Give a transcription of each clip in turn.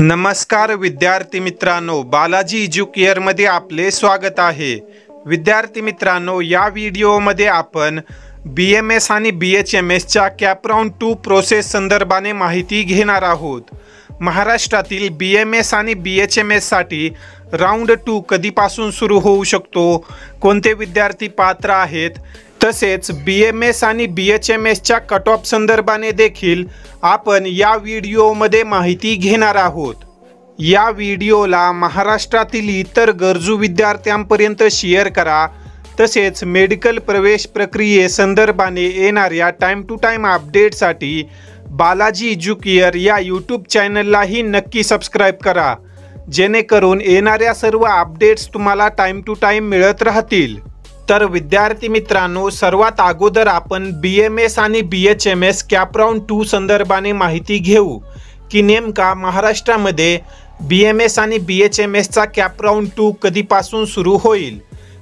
नमस्कार विद्यार्थी मित्रांनो, बालाजी एज्युकेअर मध्ये आपले स्वागत आहे। विद्यार्थी मित्रांनो, या व्हिडिओमध्ये आपण BMS आणि BHMS च्या कॅप राउंड 2 प्रोसेस संदर्भाने माहिती घेणार आहोत। महाराष्ट्रातील BMS आणि BHMS साठी राउंड 2 कधीपासून सुरू होऊ शकतो, कोणते विद्यार्थी पात्र आहेत, तसेच BMS आणि BHMS च्या कट ऑफ संदर्भाने देखील आपण या व्हिडिओमध्ये माहिती घेणार आहोत। या व्हिडिओला महाराष्ट्रातील इतर गरजू विद्यार्थ्यांपर्यंत शेअर करा। तसेच मेडिकल प्रवेश प्रक्रिये संदर्भाने येणाऱ्या टाइम टू टाइम अपडेटसाठी बालाजी एज्युकेअर या यूट्यूब चॅनललाही नक्की सबस्क्राइब करा, जेणेकरून येणाऱ्या सर्व अपडेट्स तुम्हाला टाइम टू टाइम मिळत राहतील। तर विद्यार्थी मित्रांनो, सर्वात अगोदर आपण BMS आणि BHMS कॅप राउंड 2 संदर्भाने माहिती घेऊ की नेमका महाराष्ट्रामध्ये BMS आणि BHMS चा कॅप राउंड 2 कधीपासून सुरू होईल।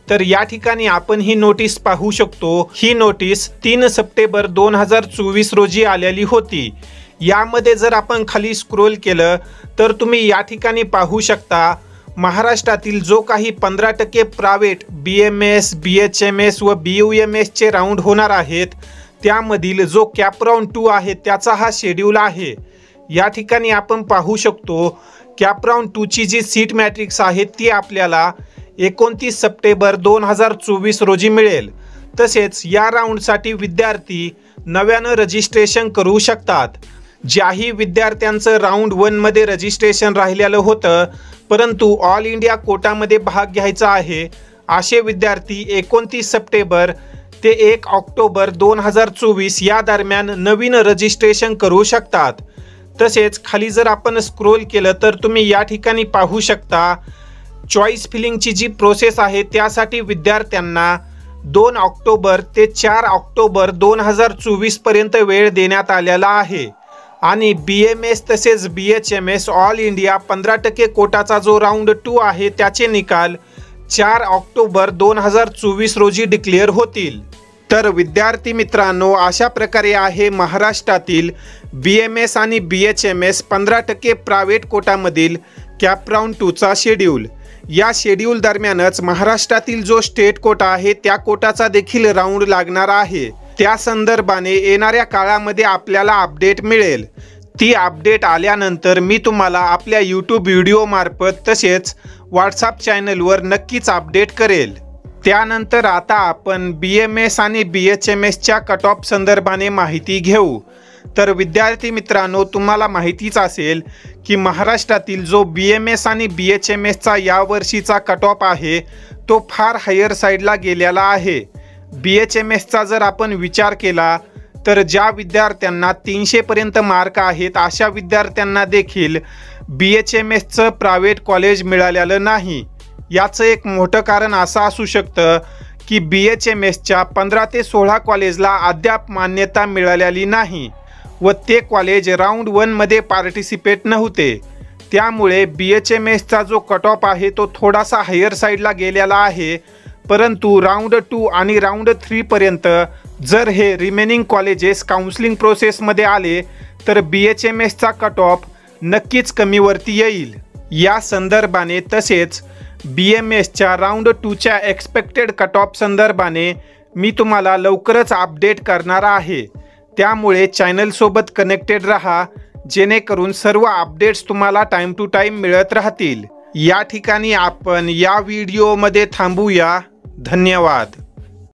तर या ठिकाणी आपण ही नोटीस पाहू शकतो। ही नोटीस 3 सप्टेंबर 2024 रोजी आलेली होती। यामध्ये जर आपण खाली स्क्रोल केलं तर तुम्ही या ठिकाणी पाहू शकता, महाराष्ट्रातील जो काही 15% प्रायव्हेट BMS, BHMS व BUMS चे राउंड होणार आहेत, त्यामधील जो कॅप राउंड 2 आहे त्याचा हा शेड्यूल आहे। या ठिकाणी आपण पाहू शकतो कॅप राउंड 2 ची जी सीट मॅट्रिक्स आहे ती आपल्याला 29 सप्टेंबर 2024 रोजी मिळेल। तसेच या राउंडसाठी विद्यार्थी नव्यानं रजिस्ट्रेशन करू शकतात। ज्याही विद्यार्थ्यांचं राउंड 1 मध्ये रजिस्ट्रेशन राहिलेलं होतं परंतु ऑल इंडिया कोटामध्ये भाग घ्यायचा आहे, असे विद्यार्थी 29 सप्टेंबर ते 1 ऑक्टोबर 2024 या दरम्यान नवीन रजिस्ट्रेशन करू शकतात। तसेच खाली जर आपण स्क्रोल केलं तर तुम्ही या ठिकाणी पाहू शकता, चॉईस फिलिंगची जी प्रोसेस आहे त्यासाठी विद्यार्थ्यांना 2 ऑक्टोबर ते 4 ऑक्टोबर 2024 पर्यंत वेळ देण्यात आलेला आहे। आणि BMS तसेच BHMS ऑल इंडिया 15% कोटाचा जो राउंड 2 आहे त्याचे निकाल 4 ऑक्टोबर 2024 रोजी डिक्लेअर होतील। तर विद्यार्थी मित्रांनो, अशा प्रकारे आहे महाराष्ट्रातील BMS आणि BHMS 15% प्रायव्हेट कोटामधील कॅप राउंड 2 चा शेड्यूल। या शेड्यूल दरम्यानच महाराष्ट्रातील जो स्टेट कोटा आहे त्या कोटाचा देखील राउंड लागणार आहे। त्या संदर्भाने येणाऱ्या काळामध्ये आपल्याला अपडेट मिळेल। ती अपडेट आल्यानंतर मी तुम्हाला आपल्या यूट्यूब व्हिडिओ मार्फत तसेच व्हॉट्सअप चॅनलवर नक्कीच अपडेट करेल। त्यानंतर आता आपण BMS आणि BHMS च्या कट ऑफ संदर्भाने माहिती घेऊ। तर विद्यार्थी मित्रांनो, तुम्हाला माहितीच असेल की महाराष्ट्रातील जो BMS आणि BHMS चा या वर्षीचा कट ऑफ आहे तो फार हायर साईडला गेलेला आहे। BHMS चा जर आपण विचार केला तर ज्या विद्यार्थ्यांना 300 पर्यंत मार्क आहेत अशा विद्यार्थ्यांना देखील BHMS चं प्रायव्हेट कॉलेज मिळालेलं नाही। याचं एक मोठं कारण असं असू शकतं की BHMS च्या 15 ते 16 कॉलेजला अद्याप मान्यता मिळालेली नाही व ते कॉलेज राउंड 1 मध्ये पार्टिसिपेट नव्हते। त्यामुळे BHMS चा जो कट ऑफ आहे तो थोडासा हायर साईडला गेलेला आहे। परंतु राउंड 2 आणि राउंड 3 पर्यंत जर हे रिमेनिंग कॉलेजेस काउन्सिलिंग प्रोसेसमध्ये आले तर BHMS चा कट ऑफ नक्कीच कमीवरती येईल। या संदर्भाने तसेच BMS च्या राउंड 2 च्या एक्सपेक्टेड कट ऑफ संदर्भाने मी तुम्हाला लवकरच अपडेट करणार आहे। त्यामुळे चॅनल सोबत कनेक्टेड रहा, जेणेकरून सर्व अपडेट्स तुम्हाला टाइम टू टाइम मिळत राहतील। या ठिकाणी आपण या व्हिडिओमध्ये थांबूया। धन्यवाद।